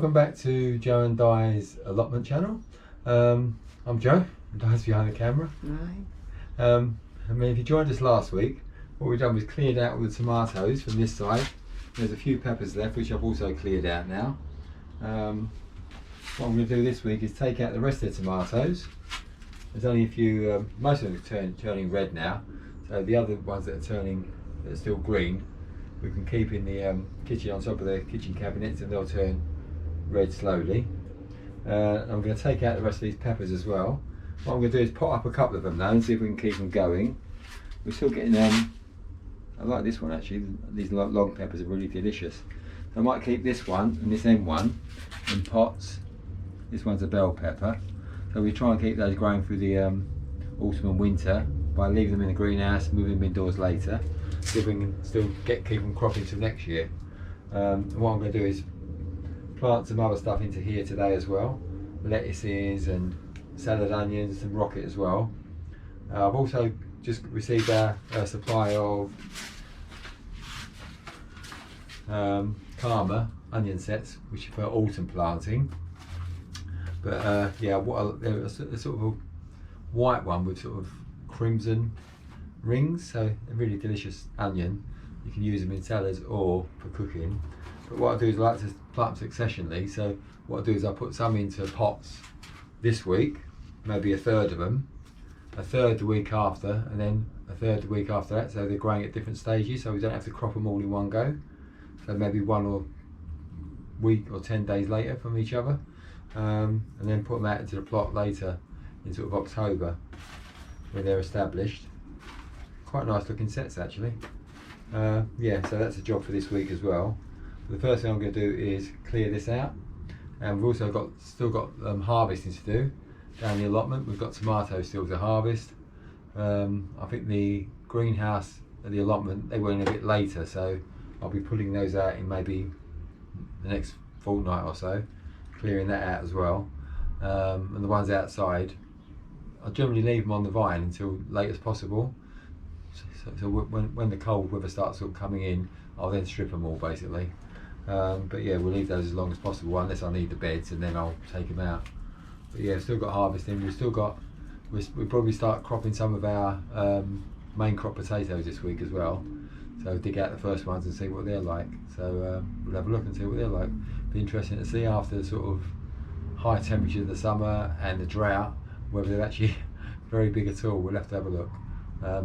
Welcome back to Joe and Di's Allotment channel. I'm Joe, and Di's behind the camera. Right. I mean, if you joined us last week, what we've done was cleared out all the tomatoes from this side. There's a few peppers left, which I've also cleared out now. What I'm going to do this week is take out the rest of the tomatoes. There's only a few, most of them are turning red now, so the other ones that are still green, we can keep in the kitchen, on top of the kitchen cabinets, and they'll turn red slowly. I'm going to take out the rest of these peppers as well. What I'm going to do is pot up a couple of them now and see if we can keep them going. We're still getting I like this one actually. These long peppers are really delicious. So I might keep this one and this end one in pots. This one's a bell pepper. So we try and keep those growing through the autumn and winter by leaving them in the greenhouse, moving them indoors later. See if we can still keep them cropping till next year. And what I'm going to do is plant some other stuff into here today as well. Lettuces and salad onions, some rocket as well. I've also just received a supply of Karma onion sets, which are for autumn planting. But yeah, a sort of a white one with sort of crimson rings, so a really delicious onion. You can use them in salads or for cooking. But what I do is I like to plant them successionally. So what I do is I put some into pots this week, maybe a third of them, a third the week after, and then a third the week after that. So they're growing at different stages, so we don't have to crop them all in one go. So maybe one or week or 10 days later from each other, and then put them out into the plot later in sort of October when they're established. Quite nice looking sets actually. Yeah, so that's a job for this week as well. The first thing I'm going to do is clear this out, and we've also still got harvesting to do down the allotment. We've got tomatoes still to harvest. I think the greenhouse at the allotment, they went a bit later, so I'll be putting those out in maybe the next fortnight or so, clearing that out as well. And the ones outside, I'll generally leave them on the vine until late as possible. So when the cold weather starts sort of coming in, I'll then strip them all basically. But yeah, we'll leave those as long as possible unless I need the beds, and then I'll take them out. But yeah, still got harvesting. We'll probably start cropping some of our main crop potatoes this week as well. So dig out the first ones and see what they're like. So we'll have a look and see what they're like. Be interesting to see after the sort of high temperature of the summer and the drought, whether they're actually very big at all. We'll have to have a look.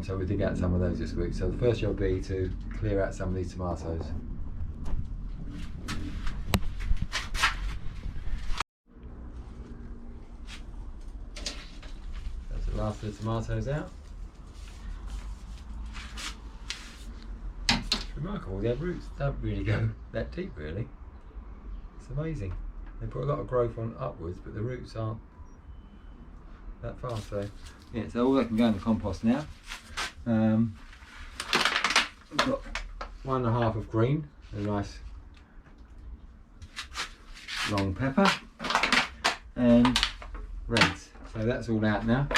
So we'll dig out some of those this week. So the first job will be to clear out some of these tomatoes. That's the last of the tomatoes out. It's remarkable, their roots don't really go that deep really. It's amazing. They put a lot of growth on upwards, but the roots aren't that far. So yeah, so all that can go in the compost now. I've got 1.5 of green, a nice long pepper, and reds. So that's all out now.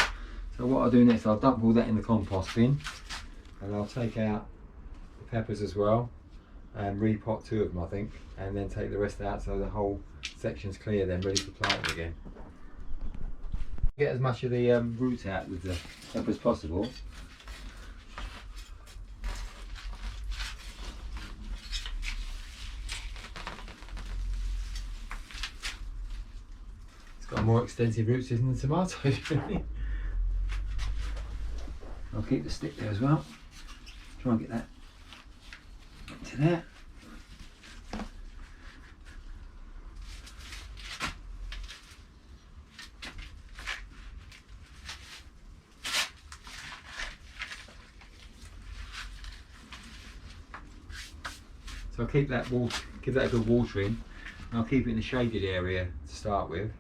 So what I'll do next, I'll dump all that in the compost bin, and I'll take out the peppers as well, and repot 2 of them I think, and then take the rest out so the whole section's clear, then ready for planting again. Get as much of the roots out with the pepper as possible. It's got more extensive roots than the tomatoes really. I'll keep the stick there as well. Try and get that into there. So I'll keep that give that a good watering, and I'll keep it in a shaded area to start with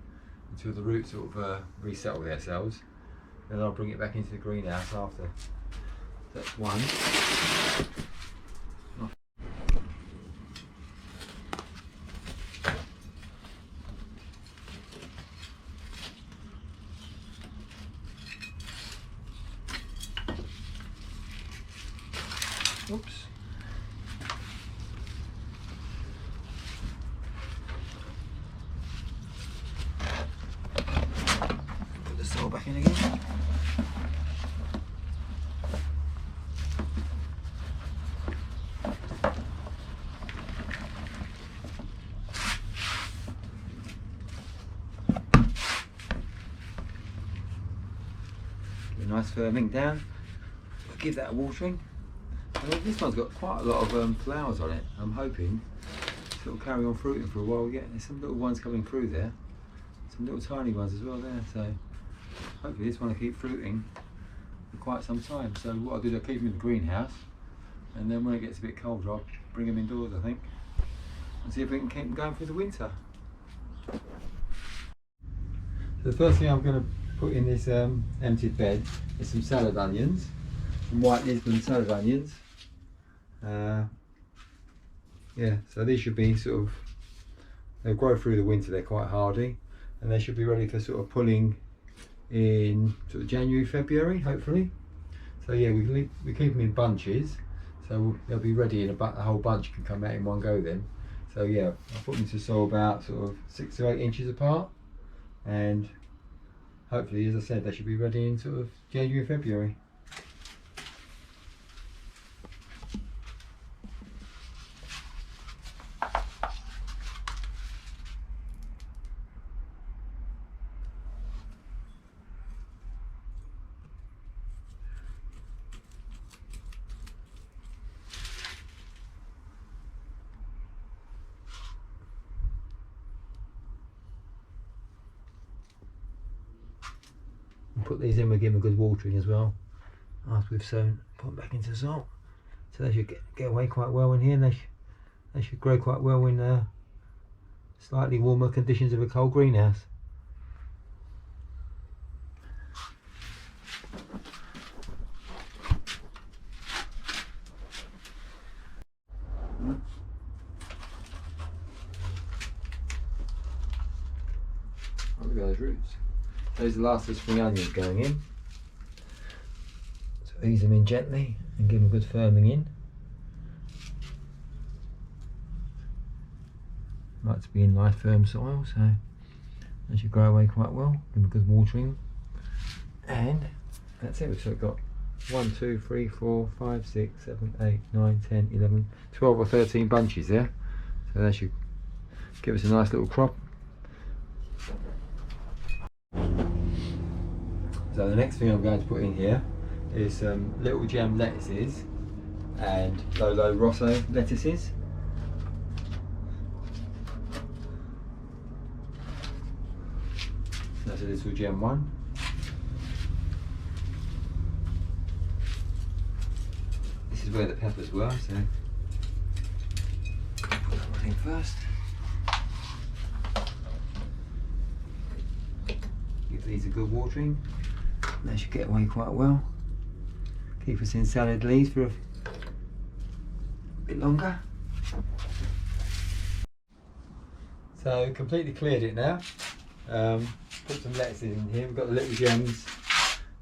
until the roots sort of resettle themselves. Then I'll bring it back into the greenhouse after. That's one. Oops. back in again. Give a nice firming down. We'll give that a watering. This one's got quite a lot of flowers on it. I'm hoping it'll carry on fruiting for a while yet. There's some little ones coming through there. Some little tiny ones as well there. So hopefully this one will keep fruiting for quite some time. So what I'll do is I'll keep them in the greenhouse, and then when it gets a bit colder I'll bring them indoors, I think, and see if we can keep them going through the winter. So the first thing I'm going to put in this emptied bed is some salad onions, some white Lisbon salad onions. Yeah, so these should be sort of, they'll grow through the winter, they're quite hardy, and they should be ready for sort of pulling in sort of January, February, hopefully. So yeah, we keep them in bunches, so they'll be ready in a whole bunch can come out in one go then. So yeah, I'll put them to sow about sort of 6 to 8 inches apart, and hopefully, as I said, they should be ready in sort of January, February. Put these in, we'll give them a good watering as well after we've sown. Put them back into soil, so they should get away quite well in here, and they should grow quite well in slightly warmer conditions of a cold greenhouse. Oh, look at those roots. Those are the last of the spring onions going in. So ease them in gently and give them a good firming in. Like to be in nice firm soil, so they should grow away quite well. Give them a good watering. And that's it. We've sort of got 1, 2, 3, 4, 5, 6, 7, 8, 9, 10, 11, 12 or 13 bunches there. So that should give us a nice little crop. So the next thing I'm going to put in here is some little gem lettuces and Lolo Rosso lettuces. So that's a little gem one. This is where the peppers were, so put that one in first. Give these a good watering. They should get away quite well. Keep us in salad leaves for a bit longer. So completely cleared it now. Put some lettuces in here. We've got the little gems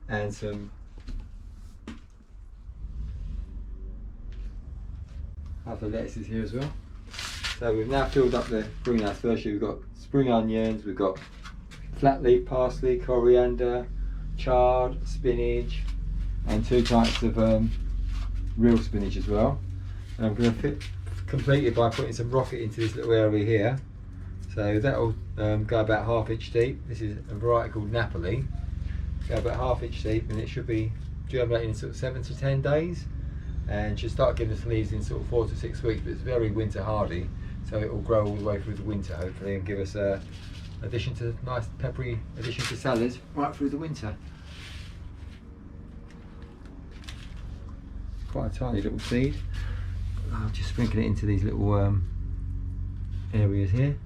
and some other lettuces here as well. So we've now filled up the greenhouse. Firstly, we've got spring onions, we've got flat leaf parsley, coriander, chard, spinach, and 2 types of real spinach as well. And I'm going to complete it by putting some rocket into this little area here. So that'll go about 1/2 inch deep. This is a variety called Napoli. Go about 1/2 inch deep, and it should be germinating in sort of 7 to 10 days, and should start giving us leaves in sort of 4 to 6 weeks. But it's very winter hardy, so it will grow all the way through the winter hopefully, and give us a nice peppery addition to salads right through the winter. Quite a tiny little seed. I'll just sprinkle it into these little areas here,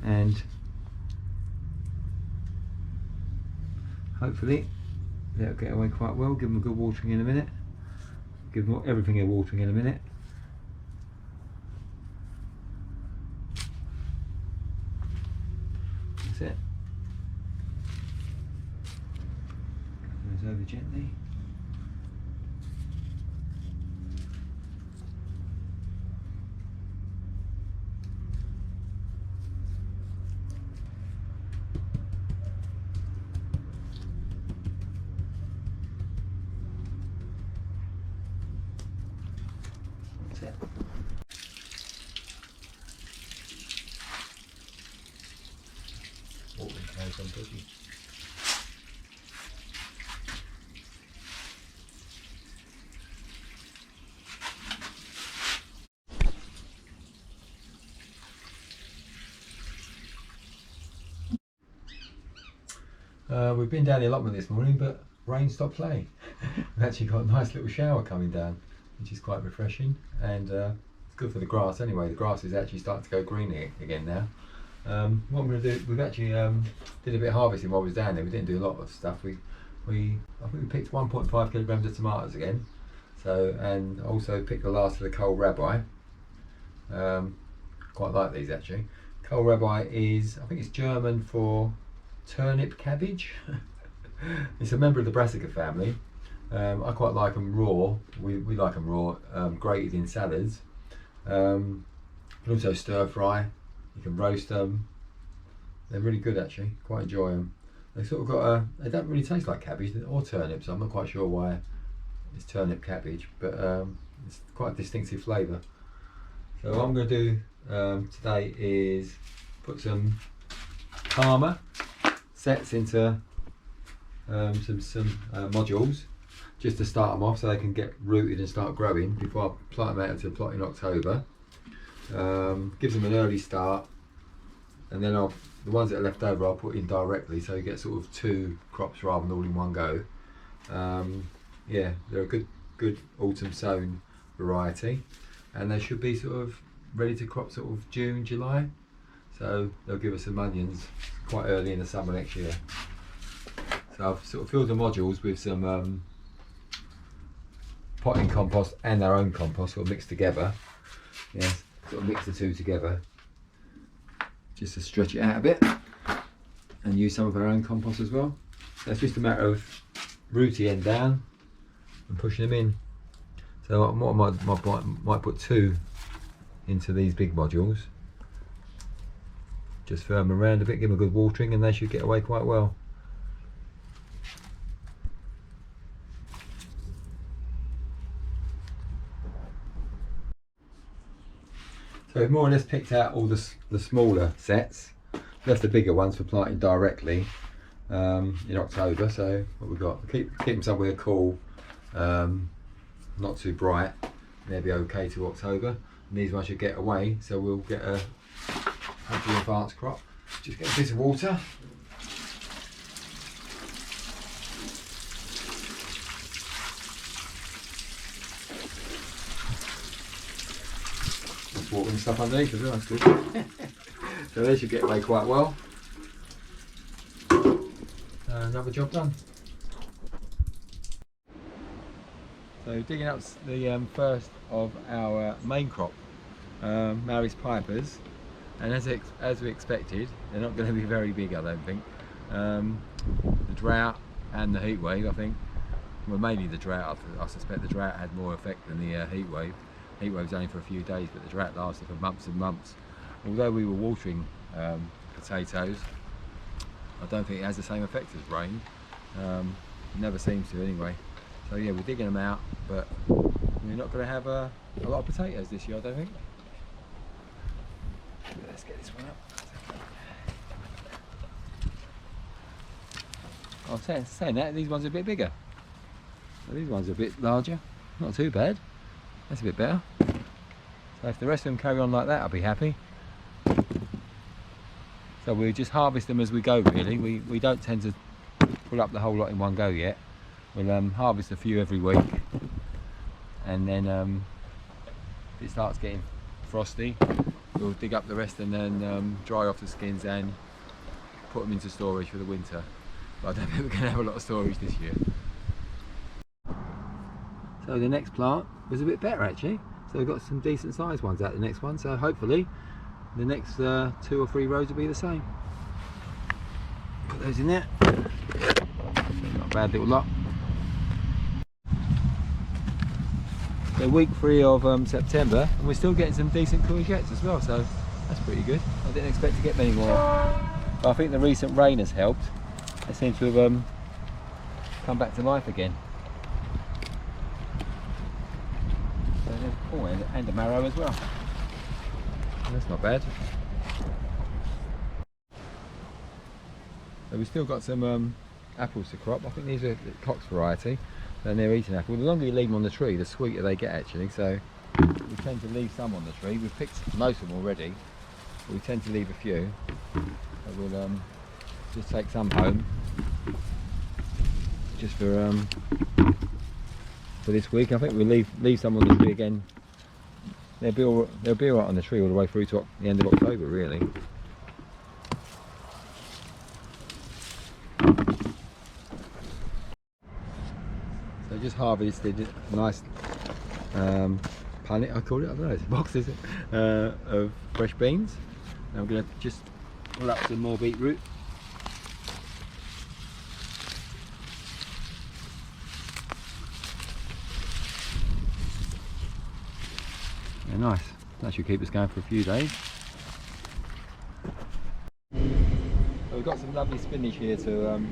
and hopefully they'll get away quite well. Give them a good watering in a minute. Give them everything a watering in a minute. That's it. Goes over gently. Watering cans on busy. We've been down the allotment this morning, but rain stopped playing. We've actually got a nice little shower coming down, which is quite refreshing, and it's good for the grass anyway. The grass is actually starting to go green again now. What I'm going to do, we've actually did a bit of harvesting while we was down there. We didn't do a lot of stuff. I think we picked 1.5 kilograms of tomatoes again. So, and also picked the last of the Kohl Rabbi. Quite like these actually. Kohl Rabbi is, I think it's German for turnip cabbage. It's a member of the brassica family. I quite like them raw. We like them raw, grated in salads. You can also stir fry. You can roast them. They're really good actually. Quite enjoy them. They sort of got they don't really taste like cabbage or turnips. So I'm not quite sure why it's turnip cabbage, but it's quite a distinctive flavour. So what I'm going to do today is put some Parma sets into some modules, just to start them off so they can get rooted and start growing before I plant them out into a plot in October. Gives them an early start, and then the ones that are left over I'll put in directly, so you get sort of 2 crops rather than all in one go. Yeah, they're a good autumn sown variety, and they should be sort of ready to crop sort of June, July. So they'll give us some onions quite early in the summer next year. So I've sort of filled the modules with some potting compost and our own compost, sort of mixed together. Yes, sort of mix the two together, just to stretch it out a bit, and use some of our own compost as well. So it's just a matter of rooty end down and pushing them in. So I might put 2 into these big modules. Just firm them around a bit, give them a good watering, and they should get away quite well. So we've more or less picked out all the smaller sets, left the bigger ones for planting directly in October. So what we've got, keep them somewhere cool, not too bright, and they'll be okay till October. And these ones should get away, so we'll get a hopefully advanced crop. Just get a bit of water. Just watering stuff underneath as well, that's good. So they should get away quite well. Another job done. So digging up the first of our main crop, Maris Pipers, and as we expected, they're not going to be very big, I don't think. The drought and the heat wave, I think, well, mainly the drought. I suspect the drought had more effect than the heat wave. Heat wave's only for a few days, but the drought lasted for months and months. Although we were watering potatoes, I don't think it has the same effect as rain. Never seems to anyway. So yeah, we're digging them out, but we're not going to have a lot of potatoes this year, I don't think. Let's get this one up. I'm saying that, these ones are a bit bigger. So these ones are a bit larger, not too bad. That's a bit better. So if the rest of them carry on like that, I'll be happy. So we'll just harvest them as we go really. We don't tend to pull up the whole lot in one go yet. We'll harvest a few every week, and then if it starts getting frosty, we'll dig up the rest and then dry off the skins and put them into storage for the winter. But I don't think we're going to have a lot of storage this year. So the next plant was a bit better actually. So we've got some decent sized ones out the next one. So hopefully the next 2 or 3 rows will be the same. Put those in there. Not a bad little lot. So week 3 of September, and we're still getting some decent courgettes as well, so that's pretty good. I didn't expect to get many more, but I think the recent rain has helped. They seem to have come back to life again. So and a marrow as well. That's not bad. So we've still got some apples to crop. I think these are the Cox variety, and they're eating apple. The longer you leave them on the tree, the sweeter they get actually. So we tend to leave some on the tree. We've picked most of them already, but we tend to leave a few. So we'll just take some home, just for this week. I think we'll leave some on the tree again. They'll be all right on the tree all the way through to the end of October, really. So I just harvested a nice punnet, I call it. I don't know, it's boxes of fresh beans. And I'm going to just pull up some more beetroot. Yeah, nice. That should keep us going for a few days. So we've got some lovely spinach here to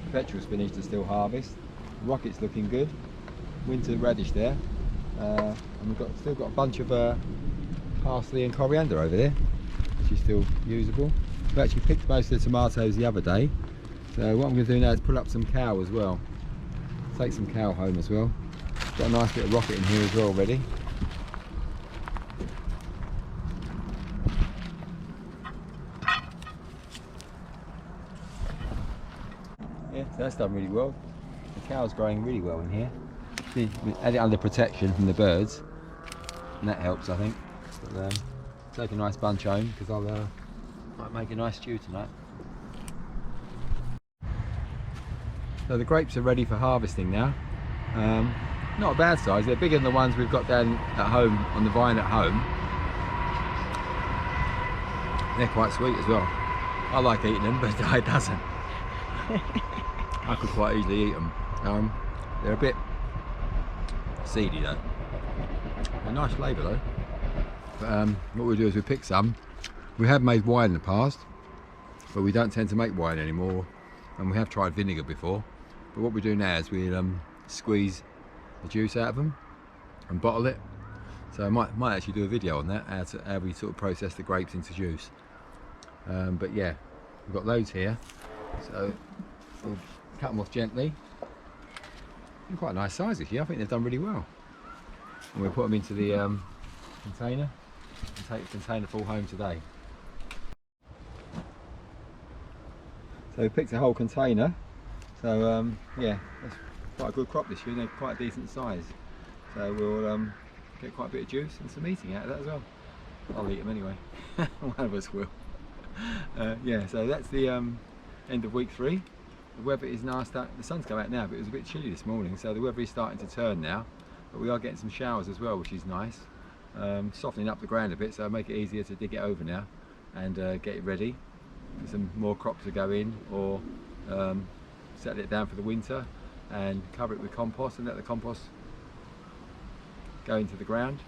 perpetual spinach to still harvest. Rocket's looking good. Winter radish there, and we've still got a bunch of parsley and coriander over there, which is still usable. We actually picked most of the tomatoes the other day, so what I'm going to do now is pull up some cow as well. Take some cow home as well. Got a nice bit of rocket in here as well already. Yeah, so that's done really well. The cow's growing really well in here. See, we had it under protection from the birds, and that helps, I think. But, take a nice bunch home because I'll might make a nice stew tonight. So the grapes are ready for harvesting now. Not a bad size. They're bigger than the ones we've got down at home on the vine at home. They're quite sweet as well. I like eating them, but Di doesn't. I could quite easily eat them. They're a bit seedy though. They're nice flavour though. But, what we'll do is we'll pick some. We have made wine in the past, but we don't tend to make wine anymore. And we have tried vinegar before. But what we do now is we squeeze the juice out of them and bottle it. So I might actually do a video on that, how we sort of process the grapes into juice. But yeah, we've got loads here. So we'll cut them off gently. They're quite a nice size this year. I think they've done really well. And we'll put them into the container and take the container full home today. So we picked a whole container. So yeah, that's quite a good crop this year. They're quite a decent size. So we'll get quite a bit of juice and some eating out of that as well. I'll eat them anyway. One of us will. Yeah, so that's the end of week 3. The weather is now the sun's come out now, but it was a bit chilly this morning, so the weather is starting to turn now. But we are getting some showers as well, which is nice. Softening up the ground a bit, so it'll make it easier to dig it over now and get it ready for some more crops to go in, or settle it down for the winter and cover it with compost and let the compost go into the ground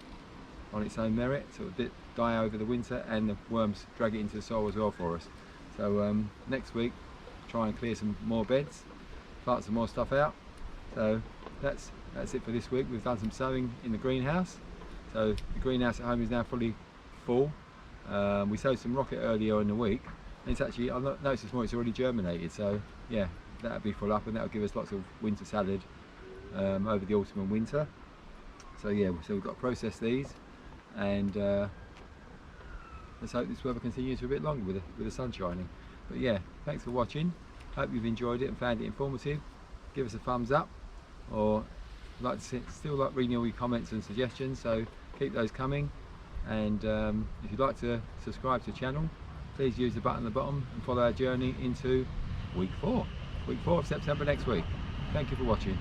on its own merit, so it'll die over the winter and the worms drag it into the soil as well for us. So next week try and clear some more beds, plant some more stuff out. So that's it for this week. We've done some sowing in the greenhouse, so the greenhouse at home is now fully full. We sowed some rocket earlier in the week, and it's actually, I noticed this morning, it's already germinated. So yeah, that'll be full up, and that'll give us lots of winter salad over the autumn and winter. So yeah, so we've got to process these, and let's hope this weather continues for a bit longer with the sun shining. But yeah, thanks for watching. Hope you've enjoyed it and found it informative. Give us a thumbs up, or still like reading all your comments and suggestions, so keep those coming. And if you'd like to subscribe to the channel, please use the button at the bottom and follow our journey into week 4 of September next week. Thank you for watching.